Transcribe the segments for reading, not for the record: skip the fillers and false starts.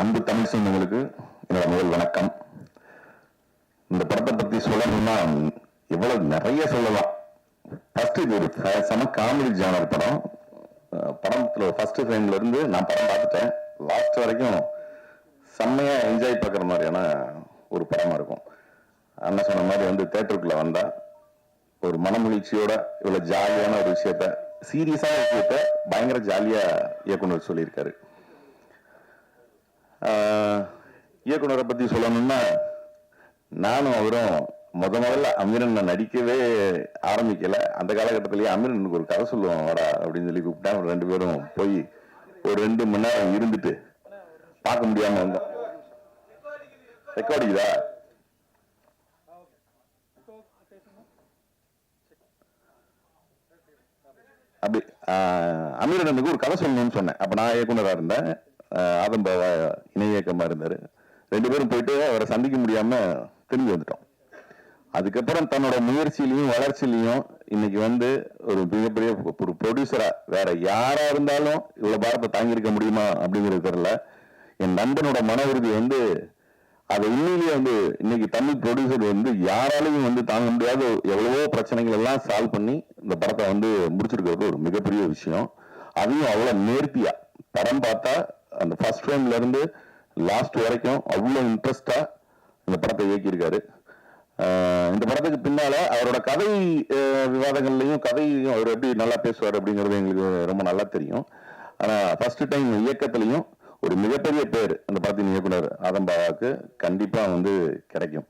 அன்பு தமிழ் சொந்தங்களுக்கு என்னோட முதல் வணக்கம். இந்த படத்தை பத்தி சொல்லணும்னா இவ்வளவு நிறைய சொல்லலாம். ஃபர்ஸ்ட் இது ஒரு செம காமெடி ஜானர் படம். படத்துல ஃபர்ஸ்ட் ஃப்ரேம்ல இருந்து நான் படம் பார்த்துட்டேன். லாஸ்ட் வரைக்கும் செம்மையா என்ஜாய் பார்க்குற மாதிரியான ஒரு படமா இருக்கும். அண்ணன் சொன்ன மாதிரி தேட்டருக்குள்ள வந்தா ஒரு மனமகிழ்ச்சியோட இவ்வளவு ஜாலியான ஒரு விஷயத்த, சீரியஸான விஷயத்த பயங்கர ஜாலியா இயக்குனர் சொல்லியிருக்காரு. இயக்குனரை பத்தி சொல்லணும்னா, நானும் அவரும் முதல்ல அமீரன் நடிக்கவே ஆரம்பிக்கல. அந்த காலகட்டத்திலேயே அமீரனுக்கு ஒரு கதை சொல்லுவான் வாடா அப்படின்னு சொல்லி கூப்பிட்டா, ரெண்டு பேரும் போய் ஒரு 2 மணி நேரம் இருந்துட்டு பார்க்க முடியாம வந்தோம். ரெக்கார்டிங்கா அப்படி அமீரனுக்கு ஒரு கதை சொல்லணும்னு சொன்னேன். அப்ப நான் இயக்குனரா இருந்தேன், ஆதம்பாவா இணை இயக்கமா இருந்தாரு. 2 பேரும் போயிட்டு அவரை சந்திக்க முடியாம திரும்பி வந்துட்டோம். அதுக்கப்புறம் தன்னோட முயற்சியிலையும் வளர்ச்சியிலையும் இன்னைக்கு ஒரு மிகப்பெரிய ஒரு ப்ரொடியூசரா வேற யாரா இருந்தாலும் இவ்வளவு பாரத்தை தாங்கியிருக்க முடியுமா அப்படிங்கிறது தெரியல. என் நண்பனோட மன உறுதி அதை உண்மையிலேயே இன்னைக்கு தமிழ் ப்ரொடியூசர் யாராலையும் தாங்க முடியாத எவ்வளவோ பிரச்சனைகள் எல்லாம் சால்வ் பண்ணி இந்த படத்தை முடிச்சிருக்கிறது ஒரு மிகப்பெரிய விஷயம். அதையும் அவ்வளவு நேர்த்தியா படம் பார்த்தா அந்த ஃபர்ஸ்ட் ஃப்ரேம்ல இருந்து லாஸ்ட் வரைக்கும் அவ்வளவு இன்ட்ரெஸ்டா இந்த படத்தை இயக்கியிருக்காரு. இந்த படத்துக்கு பின்னால அவரோட கதை விவாதங்கள்லையும் கதையும் அவர் எப்படி நல்லா பேசுவார் அப்படிங்கிறது எங்களுக்கு ரொம்ப நல்லா தெரியும். ஆனா ஃபர்ஸ்ட் டைம் இயக்கத்திலையும் ஒரு மிகப்பெரிய பேர் அந்த படத்தின் இயக்குனர் ஆதம்பாவாவுக்கு கண்டிப்பா கிடைக்கும்.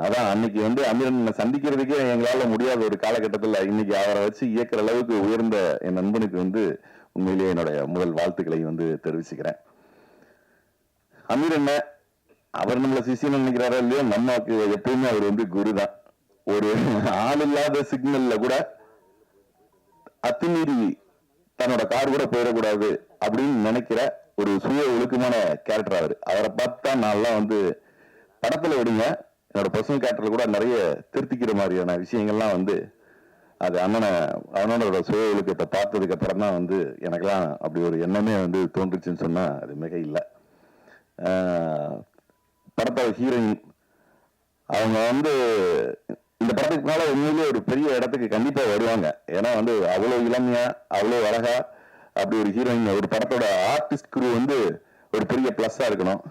அதான் அன்னைக்கு அமீரனை சந்திக்கிறதுக்கே எங்களால முடியாத ஒரு காலகட்டத்தில் இன்னைக்கு அவரை வச்சு இயக்குற அளவுக்கு உயர்ந்த என் நண்பனுக்கு உண்மையிலேயே என்னுடைய முதல் வாழ்த்துக்களை தெரிவிச்சுக்கிறேன். அமீரன் அவர் நம்மள சிசியம் நினைக்கிறாரா இல்லையோ, நமக்கு எப்பயுமே அவர் குரு தான். ஒரு ஆள் இல்லாத சிக்னல்ல கூட அத்துமீறி தன்னோட கார் கூட போயிடக்கூடாது அப்படின்னு நினைக்கிற ஒரு சுய ஒழுக்கமான கேரக்டர் அவரை பார்த்தா நான்லாம் படத்துல விடுங்க, என்னோட பர்சனல் கேரக்டர்ல கூட நிறைய திருத்திக்கிற மாதிரியான விஷயங்கள்லாம் அது அவனோட சுய ஒழுக்கத்தை பார்த்ததுக்கு அப்புறம் தான் எனக்கெல்லாம் அப்படி ஒரு எண்ணமே தோன்றுச்சுன்னு சொன்னா அது மிக இல்லை. படத்தோட ஹீரோயின் அவங்க இந்த படத்துக்கு மேல உண்மையிலேயே ஒரு பெரிய இடத்துக்கு கண்டிப்பா வருவாங்க. ஏன்னா அவ்வளவு இளமையா அவ்வளவு அழகா அப்படி ஒரு ஹீரோயின், ஒரு படத்தோட ஆர்டிஸ்ட் குரூ ஒரு பெரிய பிளஸ்ஸா இருக்கணும்.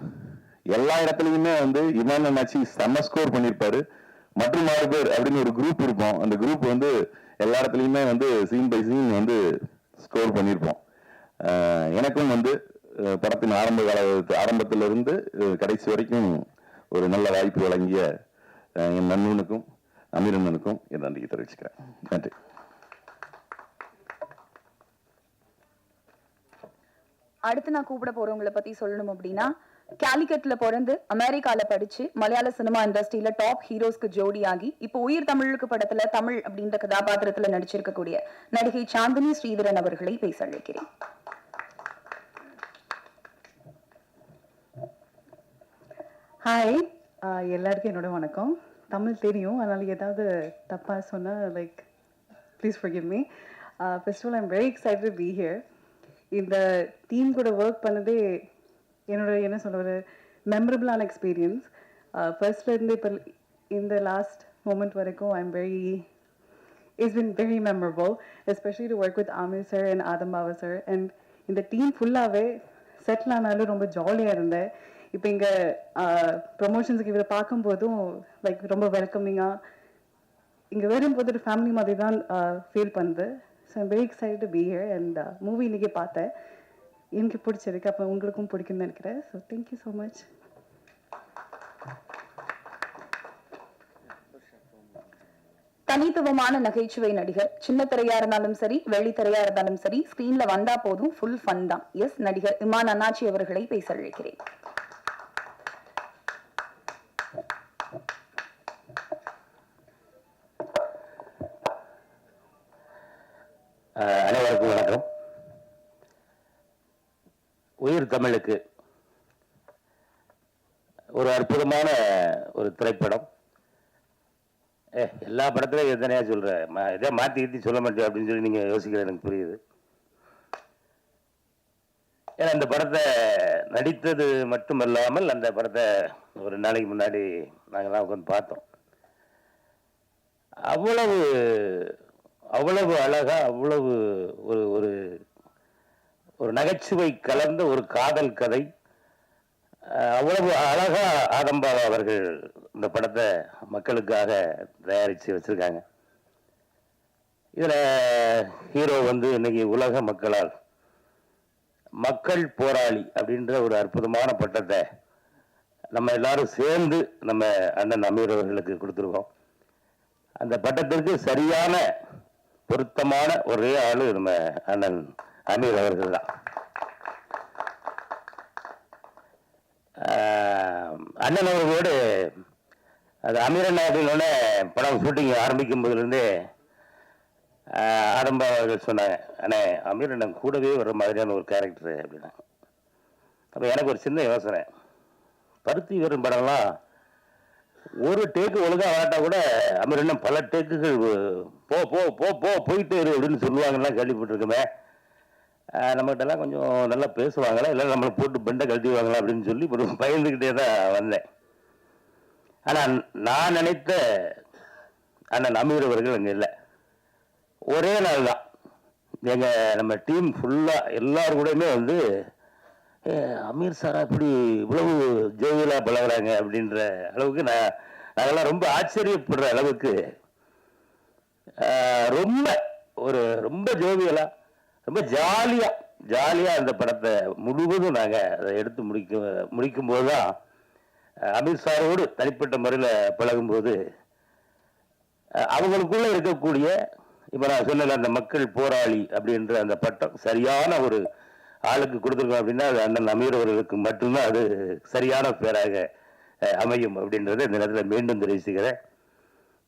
எல்லா இடத்துலயுமே இமான் அண்ணாச்சி செம்ம ஸ்கோர் பண்ணிருப்பாரு. மற்றும் 6 பேர் அப்படின்னு ஒரு குரூப் இருப்போம். அந்த குரூப் எல்லா இடத்துலயுமே சீன் பை சீன் ஸ்கோர் பண்ணிருப்போம். எனக்கும் படத்தின் ஆரம்பத்திலிருந்து கடைசி வரைக்கும் ஒரு நல்ல வாய்ப்பு வழங்கிய என் நண்பனுக்கும் அமீரனுக்கும் என் நன்றியை தெரிவிச்சுக்கிறேன். நன்றி. அடுத்து நான் கூப்பிட போறவங்களை பத்தி சொல்லணும் அப்படின்னா, கேலிக்கட்ல பிறந்து அமெரிக்கால படிச்சு மலையாள சினிமா இண்டஸ்ட்ரியில டாப் ஹீரோஸ்க்கு ஜோடியாகி இப்போ உயிர் தமிழுக்கு படத்துல தமிழ் அப்படின்ற கதாபாத்திரத்துல நடிச்சிருக்கக்கூடிய நடிகை சாந்தினி ஸ்ரீதரன் அவர்களை பேச அழைக்கிறேன். ஹாய், எல்லாருக்கும் என்னோட வணக்கம். தமிழ் தெரியும், அதனால ஏதாவது தப்பாக சொன்னால் please forgive me. First of all I'm very excited to be here. இந்த டீம் கூட ஒர்க் பண்ணதே என்னோட என்ன சொல்ல ஒரு மெமரபிளான எக்ஸ்பீரியன்ஸ். ஃபர்ஸ்ட்லேருந்து இப்போ இந்த லாஸ்ட் மூமெண்ட் வரைக்கும் it's been very memorable, especially to work with Amir sir and Adambava sir. And இந்த டீம் ஃபுல்லாகவே செட்டில் ஆனாலும் ரொம்ப ஜாலியாக இருந்தேன். இப்போ இங்கே ப்ரொமோஷன்ஸுக்கு இவரை பார்க்கும்போதும் ரொம்ப வெல்கமிங்காக இங்கே வரும்போது ஒரு ஃபேமிலி மாதிரி தான் ஃபீல் பண்ணுது. So I'm very excited to be here. And movie இன்றைக்கி பார்த்தேன், எனக்கு பிடிச்சிருக்கு. அப்போ உங்களுக்கும் பிடிக்கும்னு நினைக்கிறேன். So thank you so much. தனித்துவமான நகைச்சுவை நடிகர். சின்ன திரையா இருந்தாலும் சரி, வெள்ளித்திரையா இருந்தாலும் சரி, ஸ்கிரீன்ல வந்தா போதும் ஃபுல் ஃபன் தான். எஸ், நடிகர் இமான் அண்ணாச்சி அவர்களை பேச அழைக்கிறேன். அனைவருக்கும் வணக்கம். உயிர் தமிழுக்கு ஒரு அற்புதமான ஒரு திரைப்படம். எல்லா படத்திலையும் எத்தனையா சொல்கிறேன், இதே மாற்றி கீத்தி சொல்ல மாட்டேன் அப்படின்னு சொல்லி நீங்கள் யோசிக்கிற எனக்கு புரியுது. ஏன்னா இந்த படத்தை நடித்தது மட்டுமல்லாமல் அந்த படத்தை ஒரு நாளைக்கு முன்னாடி நாங்கள்லாம் உட்காந்து பார்த்தோம். அவ்வளவு அவ்வளவு அழகா, அவ்வளவு ஒரு ஒரு ஒரு நகைச்சுவை கலந்த ஒரு காதல் கதை. அவ்வளவு அழகா ஆடம்பா அவர்கள் இந்த படத்தை மக்களுக்காக தயாரித்து வச்சிருக்காங்க. இதுல ஹீரோ வந்து இன்னைக்கு உலக மக்களால் மக்கள் போராளி அப்படின்ற ஒரு அற்புதமான பட்டத்தை நம்ம எல்லாரும் சேர்ந்து நம்ம அண்ணன் அமீர் அவர்களுக்கு கொடுத்துருக்கோம். அந்த பட்டத்திற்கு சரியான பொருத்தமான ஒரே ஆளு நம்ம அண்ணன் அமீர் அவர்கள் தான். அண்ணன் அவர்களோடு அது அமீரன் அப்படின்னோடனே படம் ஷூட்டிங் ஆரம்பிக்கும் போதுலேருந்தே ஆரம்ப அவர்கள் சொன்னாங்க, அண்ணே அமீரன் கூடவே வர்ற மாதிரியான ஒரு கேரக்டரு அப்படின்னா. அப்போ எனக்கு ஒரு சின்ன யோசனை, பருத்தி வீரன் படம்லாம் ஒரு டேக்கு ஒழுங்காக வாட்டா கூட அமீரன் பல டேக்குகள் போ போ போ போ போயிட்டு இரு அப்படின்னு சொல்லுவாங்கலாம் கேள்விப்பட்டிருக்கோமே. நம்மகிட்டலாம் கொஞ்சம் நல்லா பேசுவாங்களா, இல்லை நம்மளை போட்டு பெண்டை கழட்டிவாங்களா அப்படின்னு சொல்லி ஒரு பயந்துக்கிட்டே தான் வந்தேன். ஆனால் நான் நினைத்த அண்ணன் அமீர் அவர்கள் அங்கே இல்லை. ஒரே நாள் தான் நம்ம டீம் ஃபுல்லாக எல்லாரும் கூடயுமே வந்து அமீர் சாரா இப்படி இவ்வளவு ஜோவியலாக பழகுறாங்க அப்படின்ற அளவுக்கு நாங்கள்லாம் ரொம்ப ஆச்சரியப்படுற அளவுக்கு ரொம்ப ரொம்ப ஜோவியலாக ரொம்ப ஜாலியாக அந்த படத்தை முழுவதும் நாங்கள் அதை எடுத்து முடிக்கும்போது தான் அமீர் சாரோடு தனிப்பட்ட முறையில் பழகும்போது அவங்களுக்குள்ள இருக்கக்கூடிய இப்போ நான் சொன்ன அந்த மக்கள் போராளி அப்படின்ற அந்த பட்டம் சரியான ஒரு ஆளுக்கு கொடுத்துருக்கோம் அப்படின்னா அது அண்ணன் அமீர் அவர்களுக்கு மட்டும்தான் அது சரியான பேராக அமையும் அப்படின்றத இந்த நேரத்தில் மீண்டும் தெரிவிச்சுக்கிறேன்.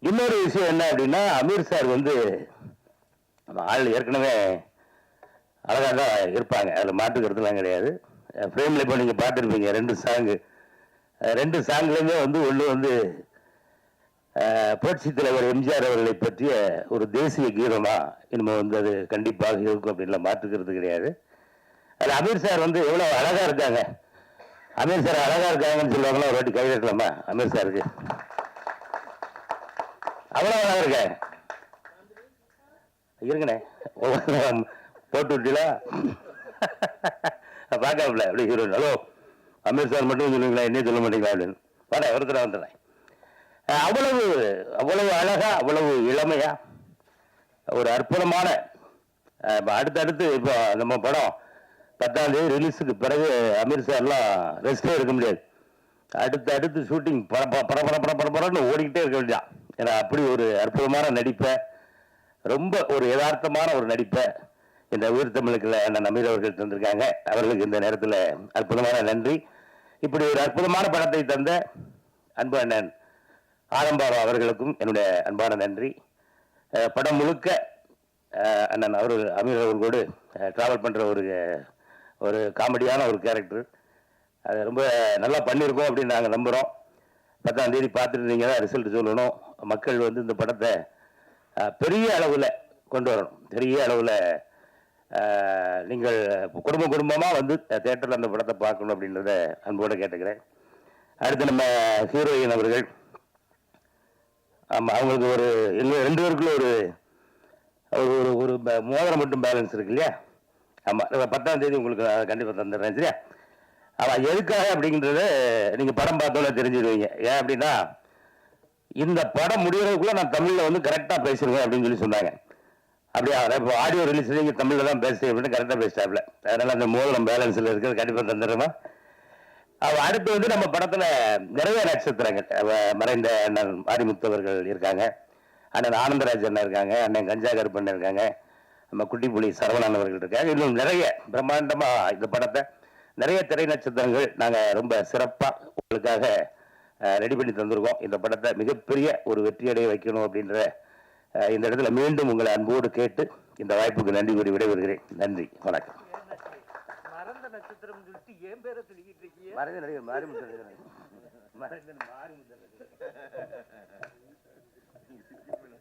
இன்னொரு விஷயம் என்ன அப்படின்னா, அமீர் சார் வந்து ஆள் ஏற்கனவே அழகாக தான் இருப்பாங்க, அதில் மாற்றுக்கிறதுலாம் கிடையாது. ஃப்ரேமில் இப்போ நீங்கள் பார்த்துருப்பீங்க ரெண்டு சாங்லேயுமே வந்து ஒன்று வந்து புரட்சி தலைவர் எம்ஜிஆர் அவர்களை பற்றிய ஒரு தேசிய கீதமா இனிமே வந்து அது கண்டிப்பாக இருக்கும் அப்படின்லாம் மாற்றுக்கிறது கிடையாது. அதில் அமீர் சார் வந்து எவ்வளோ அழகா இருக்காங்க, அமீர் சார் அழகா இருக்காங்கன்னு சொல்லுவாங்களா, ஒரு வாட்டி கை தட்டலாமா அமீர் சாருக்கு? அவ்வளோ அழகா இருக்காங்க. இருங்கண்ணே போட்டு விட்டீங்களா பார்க்கல அப்படி ஹீரோயின். ஹலோ அமீர் சார் மட்டும் சொல்லுவீங்களா, என்னையும் சொல்ல மாட்டீங்களா அப்படின்னு. வரேன் ஒருத்தர வந்துடுறேன். அவ்வளவு அழகா, அவ்வளவு இளமையா, ஒரு அற்புதமான அடுத்தடுத்து இப்போ நம்ம படம் 10ஆம் தேதி ரிலீஸுக்கு பிறகு அமீர் சார்லாம் ரெஸ்டே எடுக்க முடியாது. அடுத்து ஷூட்டிங் பரபரன்னு ஓடிக்கிட்டே இருக்க வேண்டியதான். ஏன்னா அப்படி ஒரு அற்புதமான நடிப்பை, ரொம்ப ஒரு யதார்த்தமான ஒரு நடிப்பை இந்த உயிர் தமிழுக்குள்ள அண்ணன் அமீர் அவர்கள் தந்திருக்காங்க. அவர்களுக்கு இந்த நேரத்தில் அற்புதமான நன்றி. இப்படி ஒரு அற்புதமான படத்தை தந்த அன்பு அண்ணன் ஆரம்பாபா அவர்களுக்கும் என்னுடைய அன்பான நன்றி. படம் முழுக்க அண்ணன் அமீர் அவர்களோடு ட்ராவல் பண்ணுற ஒரு காமெடியான ஒரு கேரக்டர், அது ரொம்ப நல்லா பண்ணியிருக்கோம் அப்படின்னு நாங்கள் நம்புகிறோம். 10ஆம் தேதி பார்த்துட்டு நீங்கள் தான் ரிசல்ட் சொல்லணும். மக்கள் வந்து இந்த படத்தை பெரிய அளவில் கொண்டு வரணும். பெரிய அளவில் நீங்கள் குடும்பமாக வந்து தேட்டரில் அந்த படத்தை பார்க்கணும் அப்படின்றத அன்போடு கேட்டுக்கிறேன். அடுத்து நம்ம ஹீரோயின் அவர்கள், ஆமாம், அவங்களுக்கு எங்கள் 2 பேருக்குள்ள ஒரு மோதிரம் மட்டும் பேலன்ஸ் இருக்கு இல்லையா? ஆமாம், 10ஆம் தேதி உங்களுக்கு கண்டிப்பாக தந்துடுறேன், சரியா? அவன் எதுக்காக அப்படிங்கிறத நீங்கள் படம் பார்த்தோன்னே தெரிஞ்சுடுவீங்க. ஏன் அப்படின்னா, இந்த படம் முடிகிறதுக்குள்ளே நான் தமிழில் வந்து கரெக்டாக பேசிடுவேன் அப்படின்னு சொல்லி சொன்னாங்க. அப்படியா? இப்போ ஆடியோ ரிலீஸ் நீங்கள் தமிழில் தான் பேசுகிறேன் அப்படின்னு கரெக்டாக பேசிட்டாப்ல. அதனால் அந்த மோதிரம் பேலன்ஸில் இருக்கிறது கண்டிப்பாக தந்துடுறேமா. அடுத்து வந்து நம்ம படத்துல நிறைய நட்சத்திரங்கள், மறைந்த அண்ணன் மாரிமுத்து அவர்கள் இருக்காங்க, அண்ணன் ஆனந்தராஜ் அண்ணன் இருக்காங்க, அண்ணன் கஞ்சா கருப்பண்ணன் இருக்காங்க, நம்ம குட்டிப்புலி சரவணன் அவர்கள் இருக்காங்க. இன்னும் நிறைய பிரம்மாண்டமா இந்த படத்தை நிறைய திரை நட்சத்திரங்கள் நாங்கள் ரொம்ப சிறப்பாக உங்களுக்காக ரெடி பண்ணி தந்திருக்கோம். இந்த படத்தை மிகப்பெரிய ஒரு வெற்றியடைய வைக்கணும் அப்படின்ற இந்த இடத்துல மீண்டும் உங்களை அன்போடு கேட்டு இந்த வாய்ப்புக்கு நன்றி கூறி விடைபெறுகிறேன். நன்றி, வணக்கம். மறந்த நட்சத்திரம் சொல்லிட்டு ஏன் பேரை சொல்லிக்கிட்டு இருக்கீங்க? மறைந்த நடிகர் மாரிமுத்து.